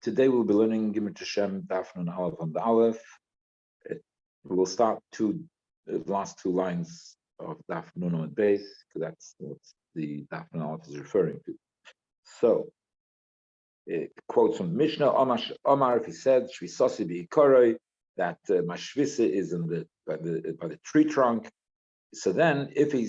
Today we'll be learning Gimel Hashem Daf Nun Aleph on the Aleph. We will start the last two lines of Daf Nun on base, because that's what the Daf Nun Aleph is referring to. So, it quotes from Mishnah. Omar, if he said Shvisosi B'ikoroi, that Mashvisa is by the tree trunk. So then, if he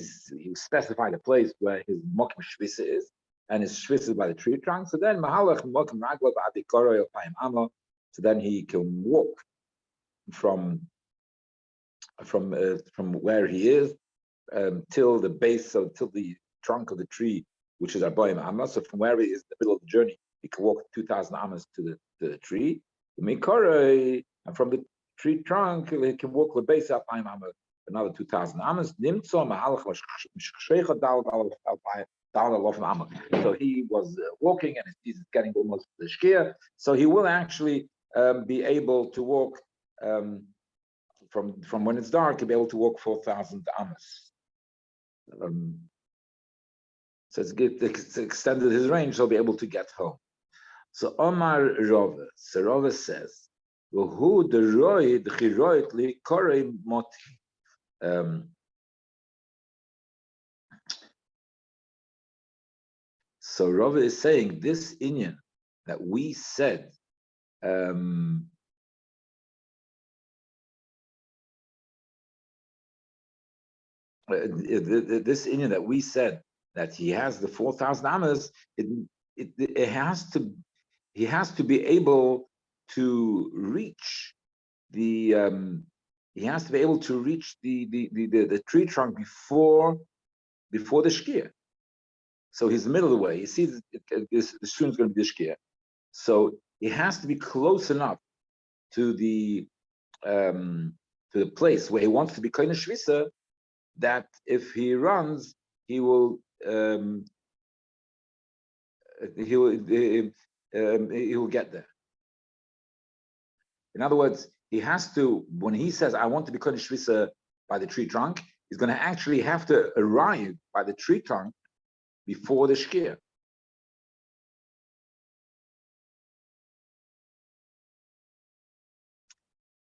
specified a place where his Mokim Shvisa is, and his shvisa is by the tree trunk, so then Mahalach Mokim Raglav Adi Koroi Opayim Amo, so then he can walk from where he is till the base, so till the trunk of the tree, which is Abayim Amo. So from where he is in the middle of the journey, he can walk 2,000 amas to the tree. And from the tree trunk, he can walk the base Apayim Amo another 2,000 amas. Nimtzo Mahalach Shchecha Dal. So he was walking, and he's getting almost to the shkia. So he will actually be able to walk from when it's dark. He'll be able to walk 4,000 amas. So it's extended his range. So he'll be able to get home. So Omar Rove, so Rove says, "Who the roid chiroitli korei moti." So Rabbi is saying this inyan that we said this inyan that we said that he has the 4,000 amas, it has to, he has to be able to reach the he has to be able to reach the tree trunk before the shkia. So he's the middle of the way. He sees the student's going to be the shkia. So he has to be close enough to the place where he wants to be kind of shvisa, that if he runs, he will get there. In other words, he has to, when he says, "I want to be kind of shvisa by the tree trunk," he's going to actually have to arrive by the tree trunk before the shkia.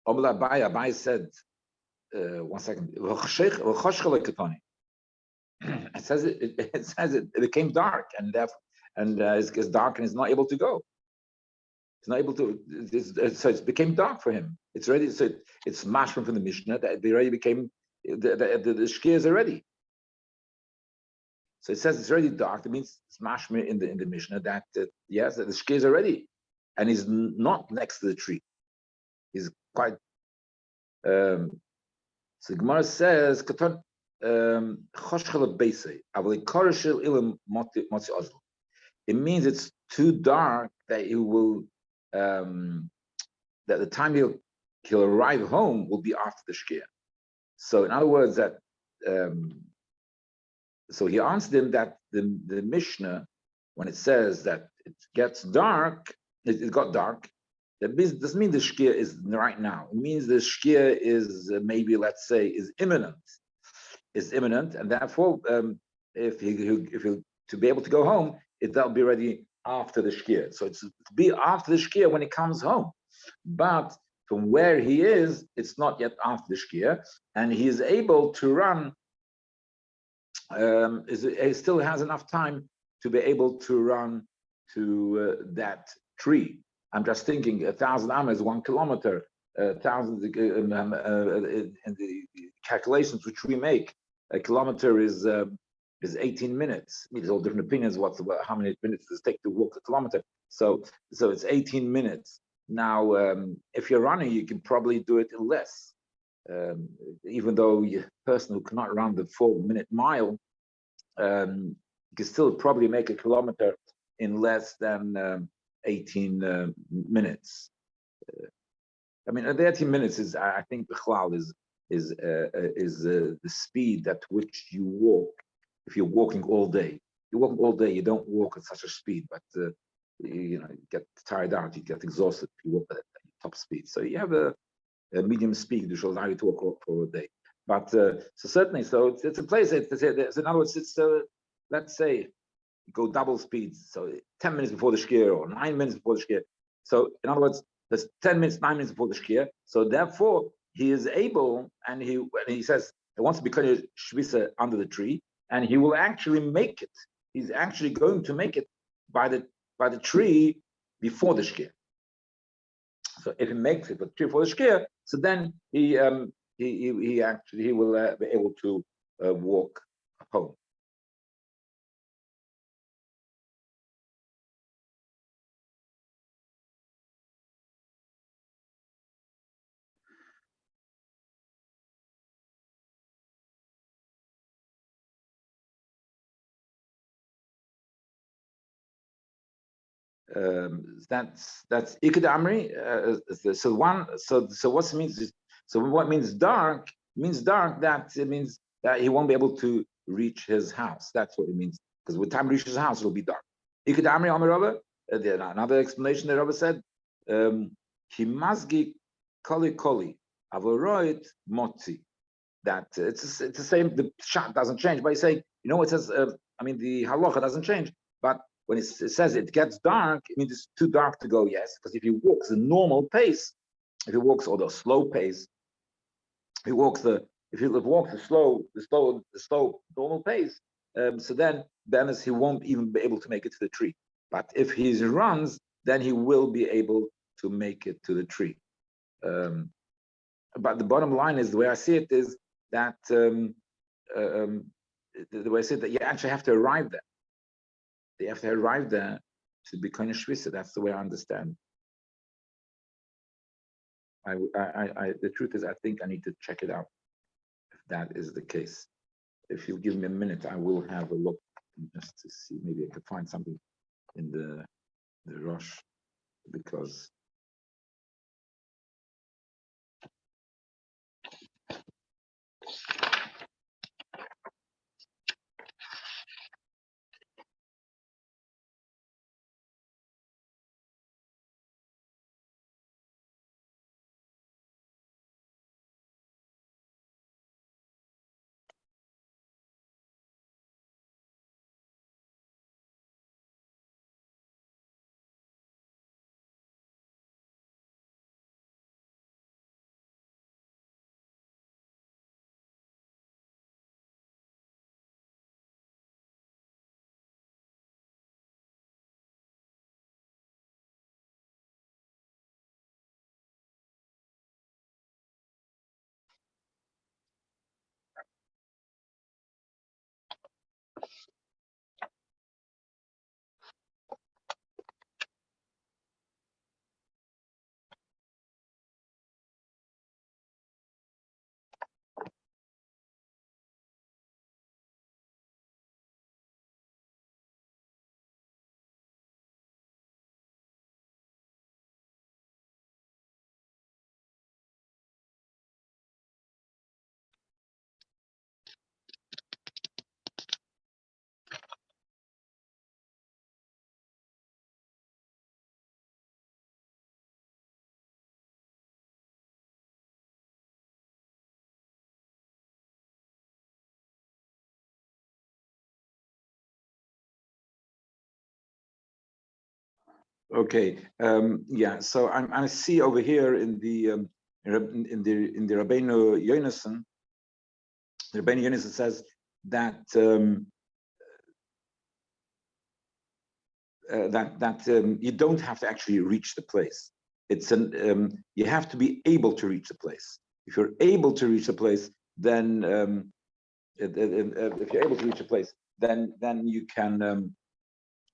Abai said, one second. It says it became dark, and it's dark, and he's not able to go. He's not able to. So it became dark for him. It's ready. So it's mashman from the Mishnah that they already became the shkia is already. So it says it's already dark. It means it's mashmir in the Mishnah that yes, that the shkia is already, and he's not next to the tree. He's quite. So the Gemara says, it means it's too dark that he will that the time he'll arrive home will be after the shkia. So in other words, that. So he answered him that the Mishnah, when it says that it gets dark, it got dark, that doesn't mean the shkia is right now. It means the shkia is maybe, let's say, is imminent, and therefore, if he to be able to go home, that'll be ready after the shkia. So it's to be after the shkia when he comes home, but from where he is, it's not yet after the shkia, and he is able to run. He still has enough time to be able to run to that tree. I'm just thinking 1,000 amas is 1 kilometer. 1,000 in the calculations which we make, a kilometer is 18 minutes. There's all different opinions how many minutes does it take to walk a kilometer. So it's 18 minutes. Now, if you're running, you can probably do it in less. Even though a person who cannot run the 4-minute mile, you can still probably make a kilometer in less than 18 minutes. I mean, the 18 minutes is, I think, the cloud is the speed at which you walk. If you're walking all day, you don't walk at such a speed, but you get tired out, you get exhausted if you walk at top speed. So you have a medium speed which will allow you to walk for a day. But so certainly, so it's a place. In other words, it's let's say you go double speed, so 10 minutes before the shkia or 9 minutes before the shkia, So in other words, there's 10 minutes, 9 minutes before the shkia. So therefore, he is able, and he says he wants to become a shvisa under the tree, and he will actually make it. He's actually going to make it by the tree before the shkia. So if he makes it before the shkia, so then he will be able to walk home. That's Ikad Amri. So what means is, so what means dark that it means that he won't be able to reach his house. That's what it means, because when time reaches his house, it'll be dark. Ikad Amri Amar Rabbi. Another explanation that Rabbi said, Himazgi koli koli avoroit motzi. That it's the same. The shot doesn't change, but he's saying, it says. The halacha doesn't change, but when it says it gets dark, it means it's too dark to go. Yes, because if he walks the normal pace, if he walks or the slow pace, if he walks the slow normal pace, so then he won't even be able to make it to the tree. But if he runs, then he will be able to make it to the tree. But the bottom line is, the way I see it is that the way I see it, that you actually have to arrive there. They have to arrive there to become a shvisa. That's the way I understand. The truth is, I think I need to check it out. If that is the case, if you give me a minute, I will have a look just to see. Maybe I could find something in the Rosh, because okay, yeah. So I see over here in the Rabbeinu Yonason, the Rabbeinu Yonason says that you don't have to actually reach the place. It's you have to be able to reach the place. If you're able to reach the place, then if you're able to reach a place, then you can.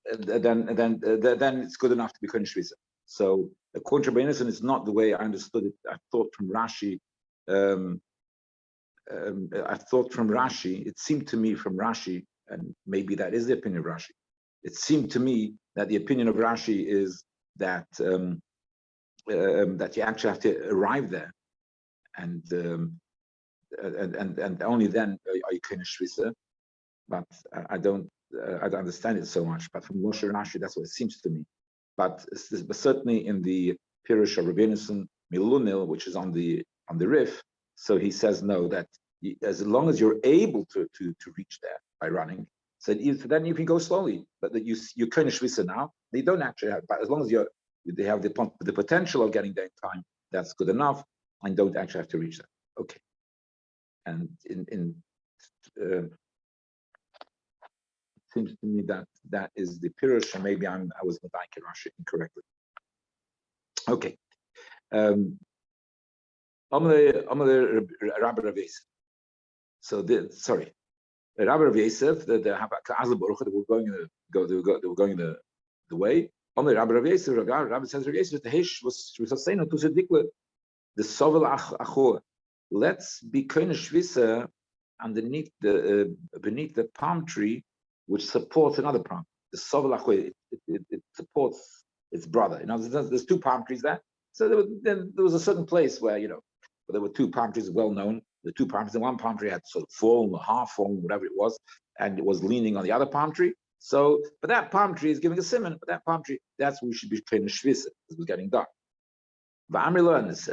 Then it's good enough to be shvisa. So according to Rabbi Yonason, it's not the way I understood it. I thought from Rashi. It seemed to me from Rashi, and maybe that is the opinion of Rashi. It seemed to me that the opinion of Rashi is that that you actually have to arrive there, and only then are you shvisa. But I don't understand it so much. But from Moshe Rashi, that's what it seems to me. But certainly in the Pirush of Rabbi Yonason Milunil, which is on the Rif, so he says no, that as long as you're able to reach there by running, so then you can go slowly. But that you shvisa now, they don't actually have. But as long as they have the potential of getting there in time, that's good enough, and don't actually have to reach that. Okay. And it seems to me that that is the pirush, and maybe I was medayek Rashi incorrectly. Okay. Rabbi Rav Yosef. So sorry, Rabbi Rav Yosef, the Baruch, they were going the way. Rabbi Rav Yosef, Rabbi says Rav Yosef, the Hesh was saying to Sedikle, the Sovel Achor. Let's be kind of shvisa underneath beneath the palm tree, which supports another palm. The Sovel Achor, it supports its brother. There's two palm trees there. So there was a certain place where there were two palm trees well known. The two palm trees, the one palm tree had sort of fallen or half fallen, whatever it was, and it was leaning on the other palm tree. So, but that palm tree is giving a simon. But that palm tree, that's where we should be playing the shvisa. It was getting dark.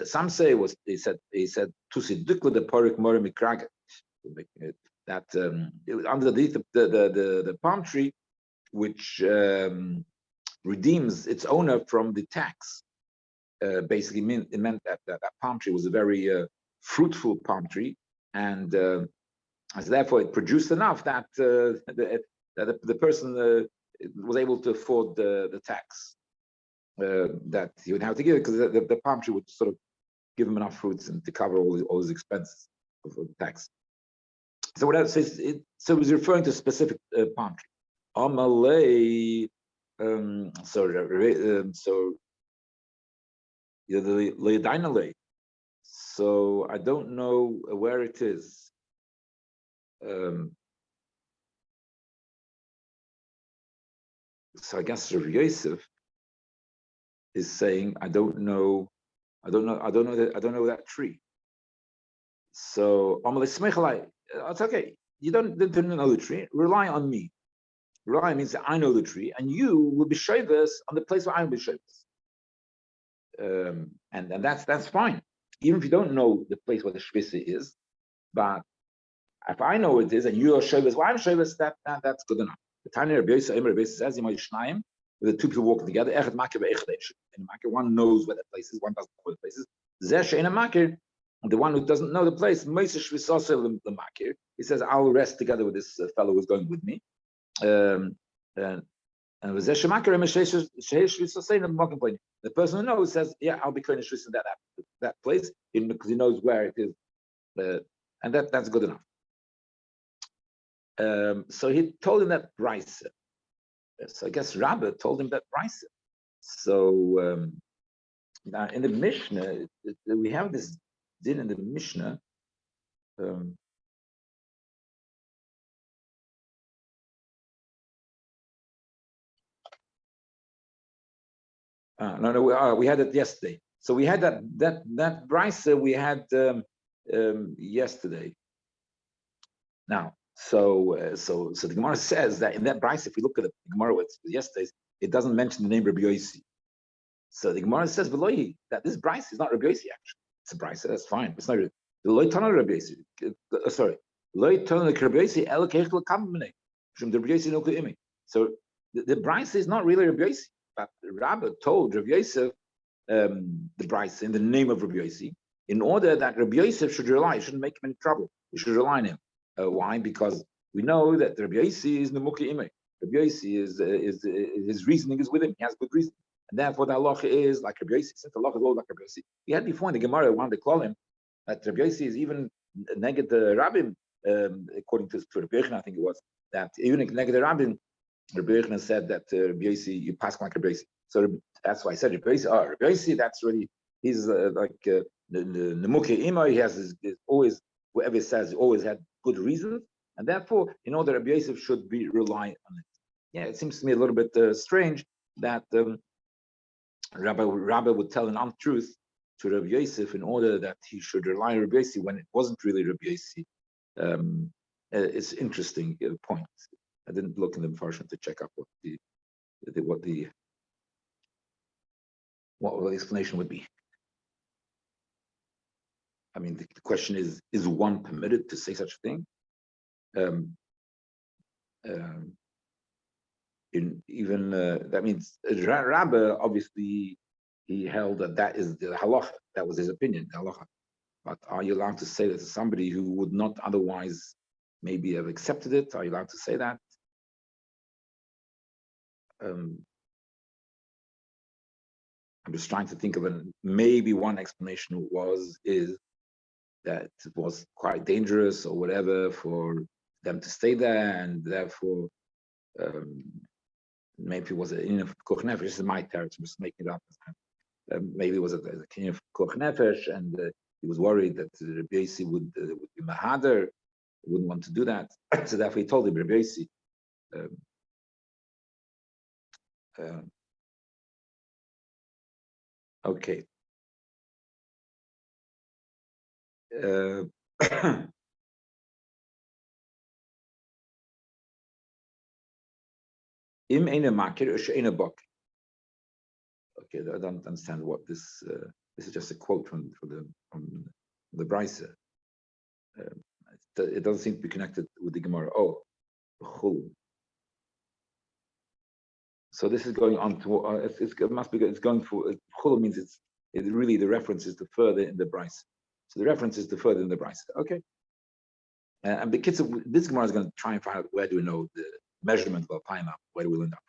Some say he said tusi dukla the porik mora mikraga, that underneath the palm tree, which redeems its owner from the tax. Basically, it meant that palm tree was a very fruitful palm tree, and as therefore it produced enough that the person was able to afford the tax that he would have to give, because the palm tree would sort of give him enough fruits and to cover all his expenses for the tax. So what else is it? So it was referring to a specific palm tree. Amalei, the so I don't know where it is. So I guess Rav Yosef is saying I don't know that tree. So it's okay. You don't know the tree. Rely on me. Rely means that I know the tree, and you will be shavus on the place where I will be shavus. And that's fine. Even if you don't know the place where the shvisa is, but if I know it is and you are shavus, well, I'm shavus, that's good enough. The Tanya Rabbi says, the two people walking together, and one knows where the place is, one doesn't know where the place is. The one who doesn't know the place, he says, I'll rest together with this fellow who's going with me. The person who knows says, yeah, I'll be kind of shvis in that place, because he knows where it is, and that's good enough. So he told him that brisa. So I guess Rabbi told him that brisa. So now in the Mishnah, we have this din in the Mishnah. We had it yesterday. So we had that brisa we had yesterday. Now, so the Gemara says that in that brisa, if we look at the Gemara with yesterday's, it doesn't mention the name Rabbi Yossi. So the Gemara says below that this brisa is not Rabbi Yossi actually. It's a brisa, that's fine. It's not Loi Tana Rabbi Yossi. Sorry, Loi Tana Rabbi Yossi El Keichel Kamene from the Rabbi Yossi no Kuimi. So the brisa is not really Rabbi Yossi, but Rabbi told Rabbi Yosef the brisa in the name of Rabbi Yossi, in order that Rabbi Yosef should rely, shouldn't make him any trouble. He should rely on him. Why? Because we know that Rabbi Yossi is Nemuki Imei. Rabbi Yossi is his reasoning is with him. He has good reason, and therefore the halacha is like Rabbi Yossi. Since the halacha is all like Rabbi Yossi, he had before in the Gemara wanted to call him that Rabbi Yossi is even neged the Rabbim, according to Rabbi Yechon, I think it was that even neged the Rabbim. Rabbi Yechon said that Rabbi Yossi, you pass like Rabbi Yossi. So that's why I said Rabbi Yossi. Rabbi Yossi, that's really he's like the Nemuki Imei. He has his always whatever he says. He always had good reasons, and therefore, in order Rabbi Yosef should be reliant on it. Yeah, it seems to me a little bit strange that Rabbi would tell an untruth to Rabbi Yosef in order that he should rely on Rabbi Yosef when it wasn't really Rabbi Yosef. It's interesting point. I didn't look in the Mefarshim to check up what the explanation would be. I mean, the question is one permitted to say such a thing? That means Rabbi obviously he held that is the halacha. That was his opinion, the halacha. But are you allowed to say that to somebody who would not otherwise maybe have accepted it? Are you allowed to say that? I'm just trying to think of maybe one explanation is that it was quite dangerous or whatever for them to stay there, and therefore maybe it was a koch nefesh. This is my territory, I'm just making it up. Maybe it was a kinyan of koch nefesh, and he was worried that Rabbi Yossi would be mahader, wouldn't want to do that. So therefore he told him, Rabbi Yossi, okay. Im eine makir eine bok. Okay, I don't understand what this. This is just a quote from the Brisa. It doesn't seem to be connected with the Gemara. Oh, chulu. So this is going on to. It must be. It's going for chulu means it really the reference is to further in the Brisa. So the reference is to further in the Brisa. Okay. And the kids, this Gemara is going to try and find out where do we know the measurement of Alpaim. Where do we learn that?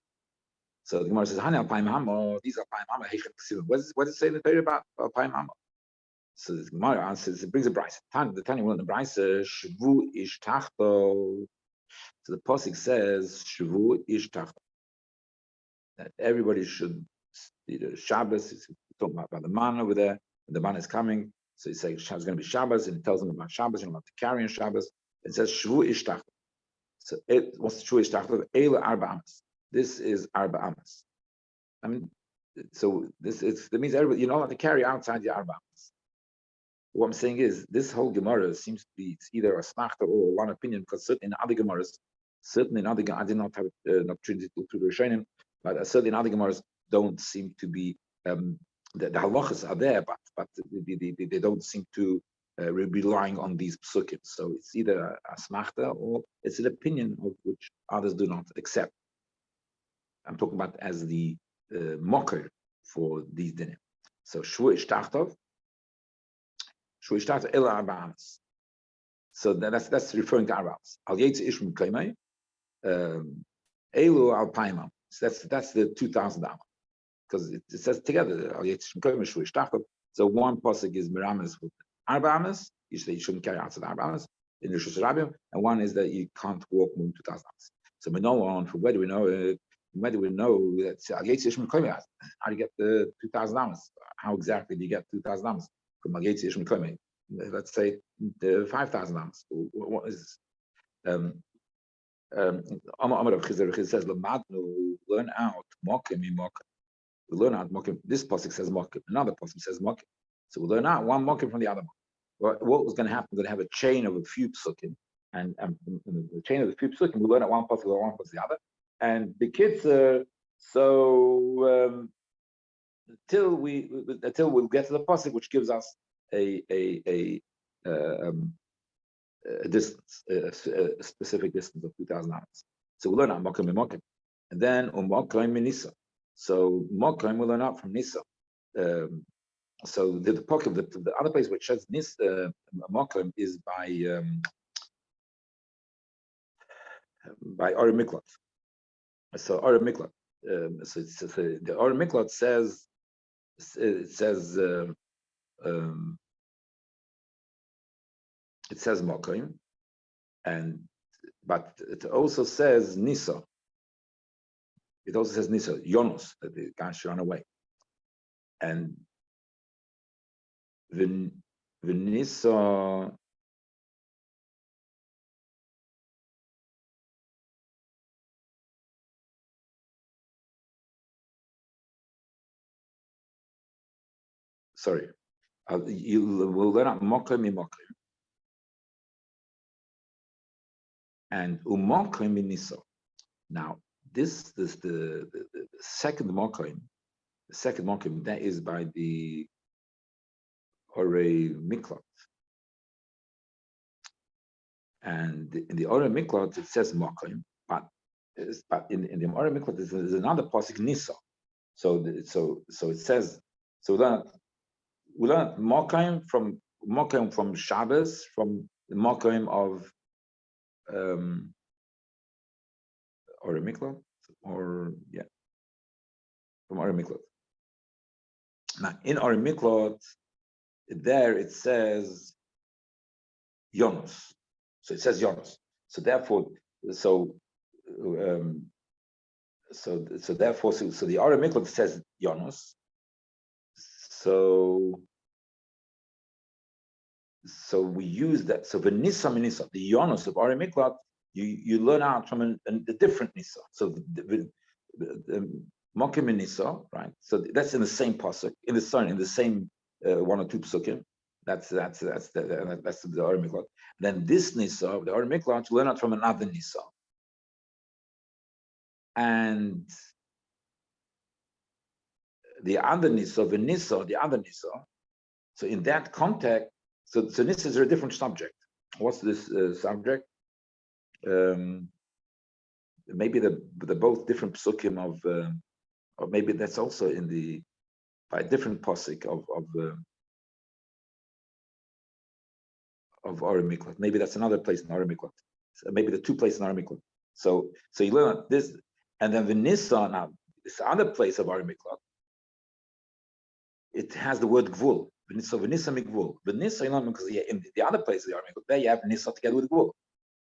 So the Gemara says, "Hani Alpaim Hamo." These are Alpaim Hamo. What does it say in the Torah about Alpaim Hamo? So the Gemara answers, it brings a Brisa. The Tanya will in the Brisa, Shvu ish tachto. So the Pasuk says, Shvu ish tachto. That everybody should, Shabbos, he's talking about the man over there, and the man is coming. So he says, it's going to be Shabbos, and he tells them about Shabbos, and about to carry on Shabbos. It says, Shvu ish tachto. So what's Shvu ish tachto? Eila arba amas. This is arba amas. I mean, so that means everybody, you're not allowed to carry outside the arba amas. What I'm saying is, this whole Gemara seems to be either a smachta or one opinion, because certainly in other Gemaras, I did not have an opportunity to Rishonim, but certainly in other Gemaras don't seem to be, the halachas are there, but they don't seem to be relying on these psukim. So it's either a smachta or it's an opinion of which others do not accept. I'm talking about as the mocker for these dinim. So shvu ish tachtov. So that's referring to Arabs. Al Yetz Ishim Kaimai, Elu Al Paimam. So that's the 2,000 Amma. Because it says together, Al Yetz Ishim Kaimai, Shvu Ishtachov. So one pasuk is Miramis with Arba Amas. You shouldn't carry outside Arba Amas in the Rishus Rabbim, and one is that you can't walk more than 2,000 Amas. So we know on from where do we know that Al Yetz Ishim Kaimai? How do you get the 2,000 Amas? How exactly do you get 2,000 Amas? From let's say the 5,000 ams. What is Amar of Chizar says learn out mokim. We learn out mokim. This pasuk says mokim. Another pasuk says mokim. So we learn out one mokim from the other one. What was going to happen? We're going to have a chain of a few psukim, and the chain of the few psukim we learn out one pasuk, the other, and the kids. Until we'll get to the pasuk, which gives us a distance, a specific distance of 2,000 hours. So we learn out mokim and mokim, and then mokim nisa. So mokim we learn out from nisa. So the pocket, the other place which says nisa mokim is by Ori Miklat. So Ori Miklat. So the Ori Miklat says. It says Mokim, but it also says Nisa. It also says Nisa, Yonos, that the guy should run away. And the Nisa. Sorry, you will learn out mokim imokim and umokim nisa. Now, this is the second mokim. The second mokim that is by the Ore Miklat, and in the Ore Miklat it says mokim, but in the Ore Miklat there's another pasuk nisa. So it says. So we learned Mokaim from Shabbos, from the Mokaim of or Miklot, from Or Miklot. Now in Or Miklot, there it says Yonus. So it says Yonus. So therefore, so the Or Miklot says Yonus. So we use that. So the Nisa, the Yonus of Or Miklot, you learn out from a different Nisa. So the Mokim Nisa, right? So that's in the same pasuk, in the same one or two psukim. That's the Or Miklot. Then this Nisa, the Or Miklot, you learn out from another Nisa. And the other Nisa, the other Nisa. So in that context, so Nisa is a different subject. What's this subject? Maybe they're both different psukim or maybe that's also by a different pasuk of Or Miklot. Maybe that's another place in Or Miklot. So maybe the two places in Or Miklot. So you learn this, and then the Nisa, now this other place of Or Miklot, it has the word gvul. So V'nisa migvul. V'nisa, because in the other place of the Or Miklot, there you have Nisa together with gvul.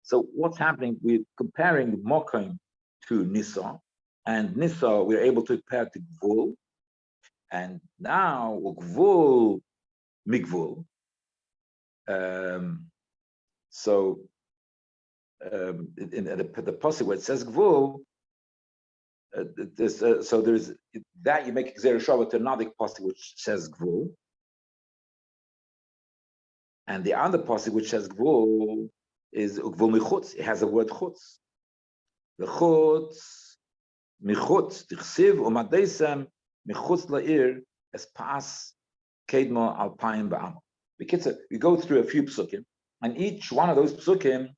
So what's happening? We're comparing Mokaim to Nisa, and Nisa we're able to compare to Gvul, and now Gvul Migvul. In the passage where it says Gvul, so there's that you make Gzeir Shavah to another passage which says Gvul, and the other passage which says Gvul is Gvul Michutz. It has a word Chutz. The Chutz, Michutz, Tichsiv, Umadeisem, Michutz La'ir, es Pas, Kedmo, Alpayim, Ba'am. We go through a few psukim, and each one of those psukim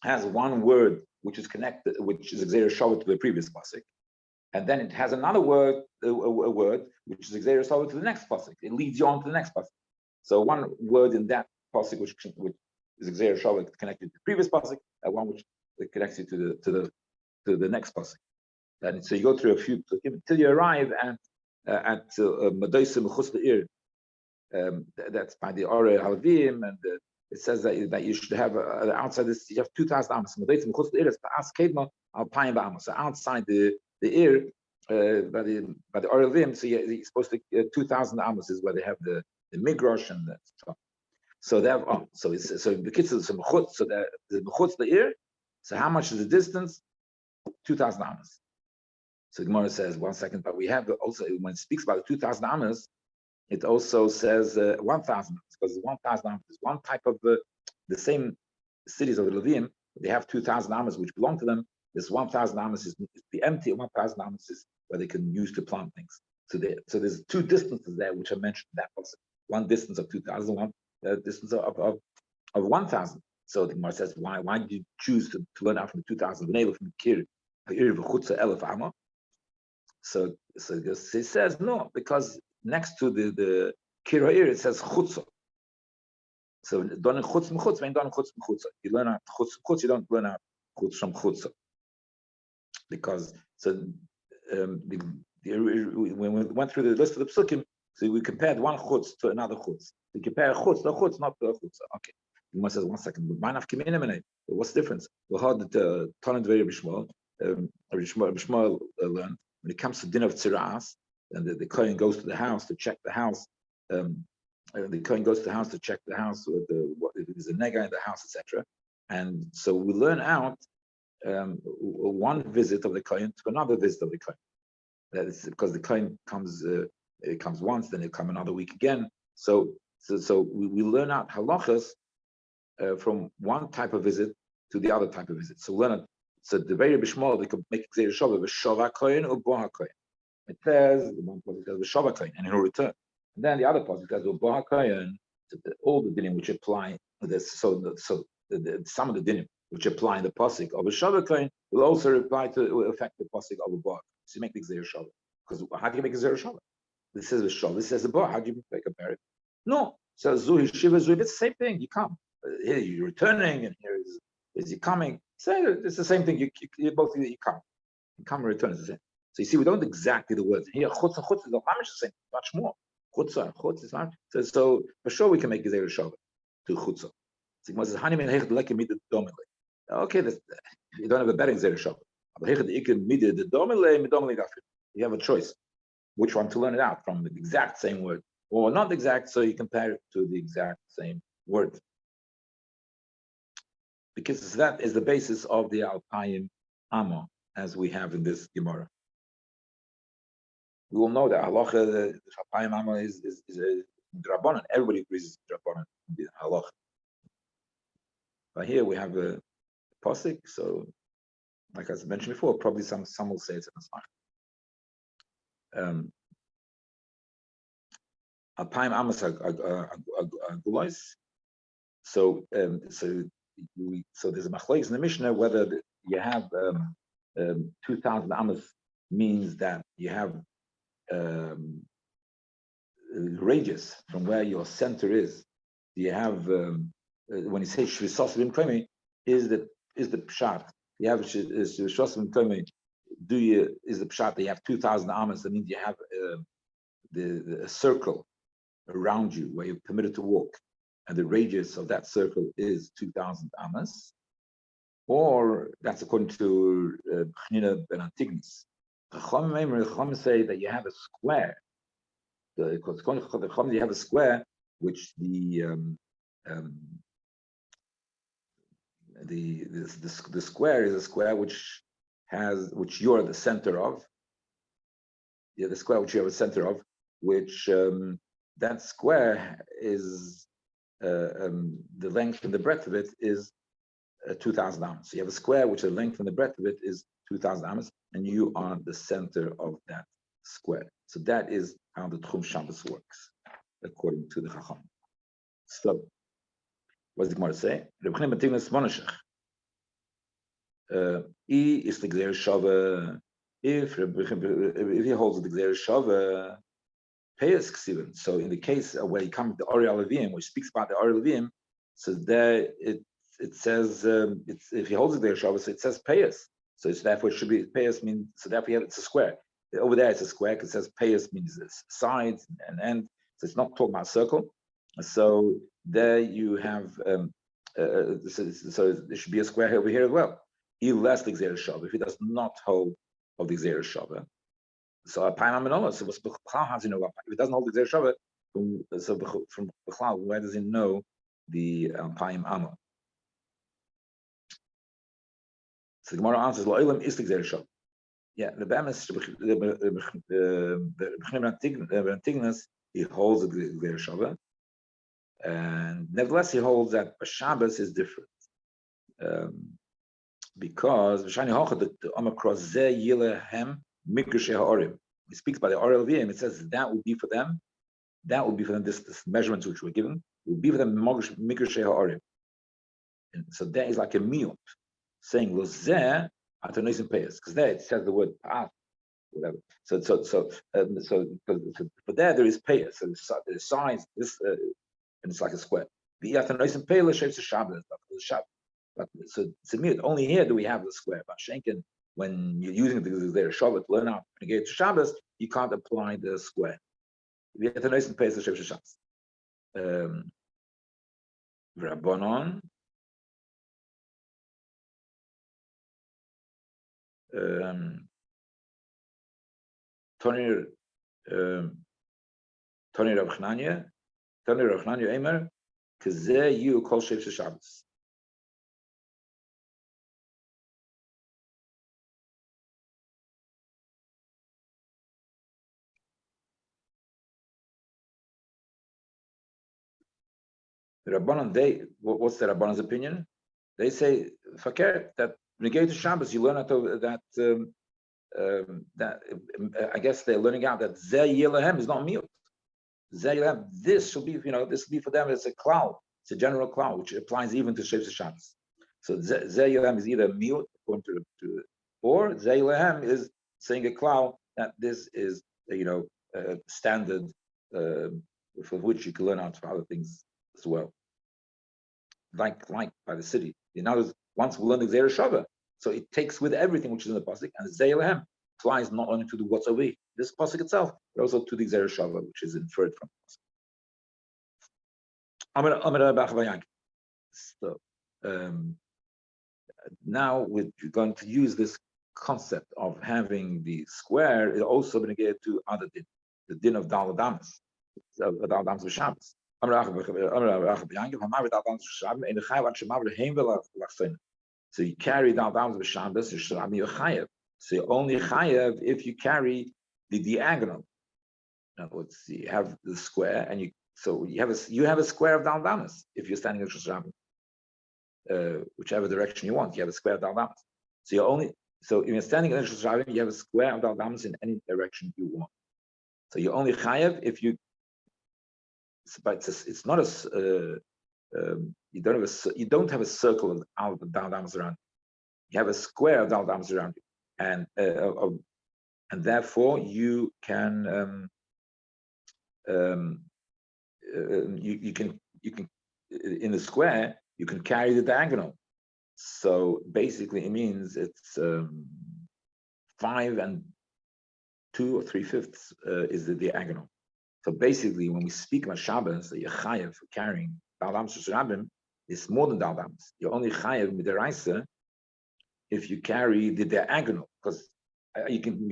has one word which is connected, which is Gzeir Shavah to the previous pasuk, and then it has another word, a word which is Gzeir Shavah to the next pasuk. It leads you on to the next pasuk. So one word in that pasuk which is Gzeir Shavah connected to the previous pasuk, and one which connects you to the next pasuk. And so you go through a few until you arrive at Madoisa Mechus Le'ir. That's by the Ore Halvim, and it says that you should have outside this, you have 2,000 amos. Madoisa Mechus Le'ir is Pa'as Kedma Alpayim Ba'amos. So outside the ear, by the Ore Halvim, so you're supposed to 2,000 amos is where they have the migrosh and that stuff. So they have so the kids so mechutz, so the mechutz the ear. So how much is the distance? 2,000 amos. So Gemara says 1 second, but we have also when it speaks about the 2,000 amos, it also says 1,000 because 1,000 amos is one type of the same cities of the Levim. They have 2,000 amos which belong to them. This 1,000 amos is the empty. 1,000 amos is where they can use to plant things. So there's two distances there which are mentioned in that passage. One distance of 2,000, one distance of 1,000. So the Gemara says, why did you choose to learn out from 2,000? From Kir, so it says no, because next to the Kir Ha'ir it says Chutza. So don't chutz mechutz, when don't chutz mechutz. You learn out chutz mechutz, you don't learn out chutz from chutz. Because when we went through the list of the psukim, so we compared one chutz to another chutz. We compare chutz not to a chutz. Okay. The Gemara says 1 second. What's the difference? We heard that Tanit Rabbi Shmuel learned when it comes to din of tziras, and the kohen goes to the house to check the house. The kohen goes to the house to check the house, if there's a nega in the house, etc. And so we learn out one visit of the kohen to another visit of the kohen. That is because the kohen comes, it comes once, then it come another week again. So we learn out halachas from one type of visit to the other type of visit. So learn it. So the very bishmal they could make Gzeir Shavah v'shava kohen or boha kohen. It says the one part says v'shava kohen, and he'll return. And then the other part says boha kohen. All the dinim which apply this. So some of the dinim which apply in the pasuk of a shava kohen will also will affect the pasuk of a boha. So you make the Gzeir Shavah. Because how do you make a Gzeir Shavah? This says Vishol. This says the bar. How do you compare it? No. So Zuhi Shiva Zuhi. It's the same thing. You come. Here you're returning, and here is you coming. Say it's the same thing. You both you come. You come and return is the same. So you see, we don't exactly the words here. Chutz and chutz is the same. Much more. Chutz and chutz is not. So for sure we can make Gezer Shava to chutz. So it says Hani min hech leke mid domile. Okay, you don't have a better Gezer Shava. You have a choice which one to learn it out from the exact same word or not exact, so you compare it to the exact same word. Because that is the basis of the Alpayim Amma, as we have in this Gemara. We will know that halacha, the Alpayim Amma is a drabanan. Everybody agrees it's drabanan, the halacha. But here we have a pasuk, so like I mentioned before, probably some will say it's a masmach. Alpayim Amos Gulois. So there's a machlokes in the Mishnah whether you have 2,000 Amos means that you have radius from where your center is. You have when you say Shvisos Bim Kremi is the pshat. You have Shvisos Bim Kremi. Is the pshat that you have 2,000 Amos? That means you have the circle around you where you're permitted to walk, and the radius of that circle is 2,000 amas, or that's according to Chnina ben Antignis. Chacham say that you have a square. Because you have a square which the square is a square which you're the center of. Yeah, the square which you have a center of, which that square is the length and the breadth of it is 2,000 amas. So you have a square which the length and the breadth of it is 2,000 amas, and you are the center of that square. So that is how the Tchum Shabbos works, according to the Chacham. So, what does the Gemara say? Is the Gzeir Shava. If he holds the Gzeir Shava, so in the case where you come to the Ori Alevim, which speaks about the Ori Alevim, so there it says if he holds it there Shabbos, so it says Payas. So it's therefore it should be Payas means, so therefore it's a square. Over there it's a square because it says Payas means sides and end. So it's not talking about a circle. So there you have so there should be a square over here as well. Less the Gzeir Shava, if he does not hold of the Gzeir Shava. So a Paim Aminola, so B'chlal, how does he know? If he doesn't hold the Gzeir Shava, so from B'chlal, where does he know the Paim Amma? So the Gemara answers, Lo'ilam is the Gzeir Shava. Yeah, the Bemis, the Antignas, he holds the Gzeir Shava, and nevertheless he holds that Shabbos is different. Because V'shani Hocha, the Omikros Zeh Yilehem Mikrishe Ha'orim. He speaks by the Oral Vim. It says that would be for them. That would be for them. This measurements which were given would be for them Mikrishe Ha'orim. And so that is like a miyut saying Lozeh Atanois Payas, because there it says the word Pa'at, whatever. So for there is Payas. So the size this and it's like a square. The Atanois Payas shapes a Shabbos. But so it's a miyut. Only here do we have the square. But Shenkin, when you're using the Gzeir Shava to learn out to get to Shabbos, you can't apply the square. We have to know some Pesach Shabbos. Rabbanon. Tony Rav Chananya Eimer, Kazeh you call Shevcha Shabbos. The Rabbanon, what's the Rabbanon's opinion? They say, Fakir, that negate Shabbos, you learn out that I guess they're learning out that Zeh Yelahem is not mute. Zeh Yelahem, this will be, this will be for them, it's a cloud, it's a general cloud, which applies even to Shevcha Shabbos. So Zeh Yelahem is either mute, according to or Zeh Yelahem is saying a cloud that this is, standard for which you can learn out for other things as well. Like by the city. In other words, once we learn the Gzeira Shava, so it takes with everything which is in the pasuk, and Zei Lehem applies not only to the what's over this pasuk itself, but also to the Gzeira Shava, which is inferred from the pasuk. So now we're going to use this concept of having the square is also going to get to other din, the din of Dal Damas, Dal Damas of Shabbos. So you carry Dal Damas of Shabbos, you're chayev. So you're only chayev if you carry the diagonal. In other words, you have the square, and you have a square of Dal Damas if you're standing in Rosh Hashanah. Whichever direction you want, you have a square of Dal Damas. So if you're standing in Rosh Hashanah, you have a square of Dal Damas in any direction you want. So you're only chayev if you. But it's not you don't have a circle of Dal Damas around. You have a square of Dal Damas around you, and therefore you can you can in the square you can carry the diagonal. So basically, it means it's 5 and 2 or 3/5 is the diagonal. So basically, when we speak about Shabbos, the chayev for carrying Dal Damas Rabim is more than Dal Damas. You're only chayev midiraisa if you carry the diagonal, because I can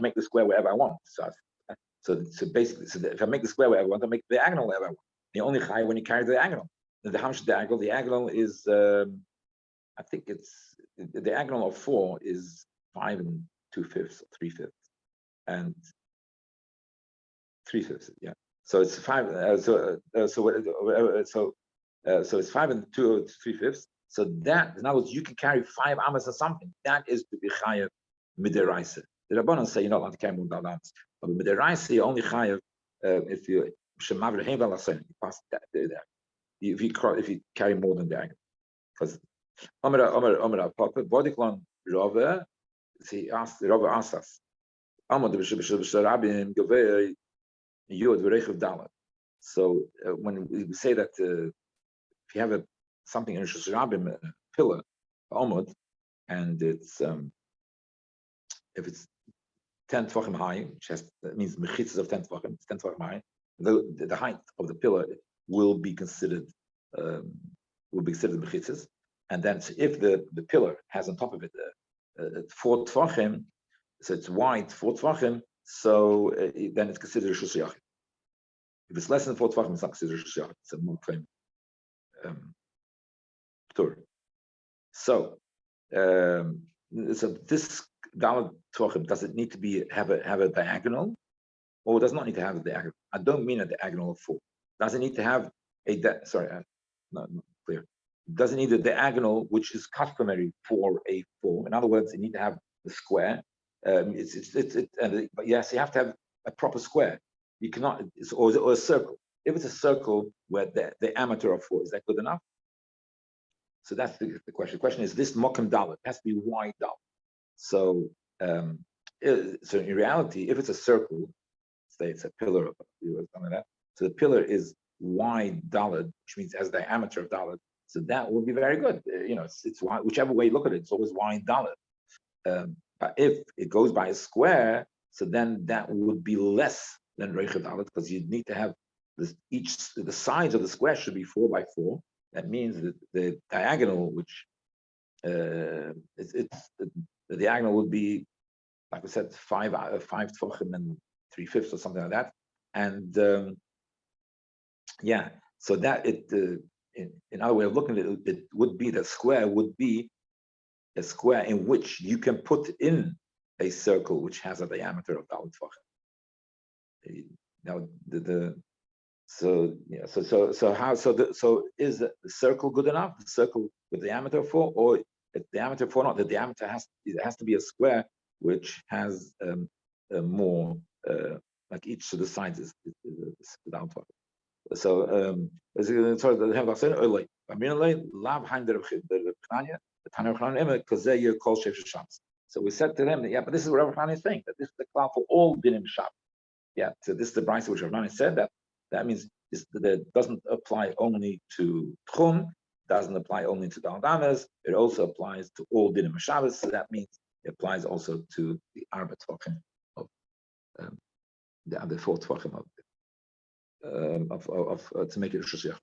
make the square wherever I want. So basically, if I make the square wherever I want, I make the diagonal wherever I want. You're only chayev when you carry the diagonal. The hamsh diagonal. The diagonal is I think it's the diagonal of 4 is 5 and 2/5 or 3/5, and 3/5, yeah. So it's 5. So it's 5 and 2 or 3/5. So that, in other words, you can carry 5 amas or something. That is to be chayev midiraisa. The Rabbanan say you're not allowed to carry more than that. But midiraisa, you only chayev if you shemav reheim v'alasen. You pass that there. If you carry more than that, because Amar Papa Bodiklan Rava, Rava asked us, so when we say that if you have something in Rosh Hashanah, a pillar, Amud, and it's if it's 10 tefachim high, that means mechitzas of 10 tefachim, it's 10 tefachim high, the height of the pillar will be considered mechitzas. And then if the pillar has on top of it 4 tefachim, so it's wide 4 tefachim, so then it's considered a Rosh Hashanah. If it's less than 4 tefachim, it's not considered a Rosh Hashanah. It's a more claim. So this Dalet tefachim, does it need to have a diagonal, or does not need to have a diagonal? I don't mean a diagonal of 4. Does it need to have not clear. Doesn't need a diagonal, which is customary for a 4. In other words, you need to have the square. But yes, you have to have a proper square. You cannot, or a circle. If it's a circle where the diameter of 4, is that good enough? So that's the question. The question is, this mokum dalet has to be wide dalet. So in reality, if it's a circle, say it's a pillar or something like that, so the pillar is wide dalet, which means it has a diameter of dalet. So that would be very good. It's wide, whichever way you look at it, it's always wide dalet. But if it goes by a square, so then that would be less than reichel dalet, because you need to have the sides of the square should be 4 by 4. That means that the diagonal, which the diagonal would be, like I said, 5 tefachim and 3/5 or something like that. And so that in another way of looking at it, it would be the square would be a square in which you can put in a circle which has a diameter of dalet tefachim. Now so is the circle good enough? The circle with diameter of 4, or the diameter of 4 not? The diameter has to be a square which has more like each of the sides is down to. So we said to them that, but this is what Rabbi Hanani is saying, that this is the cloud for all dinim Shabbos. Yeah, so this is the Brisa which Rabbi said that. That means that doesn't apply only to Tchum, doesn't apply only to the Aldamas, it also applies to all Dinim Shabbos. So that means it applies also to the Arba Tvachim of the other 4 Tvachim of to make it a Shushiach.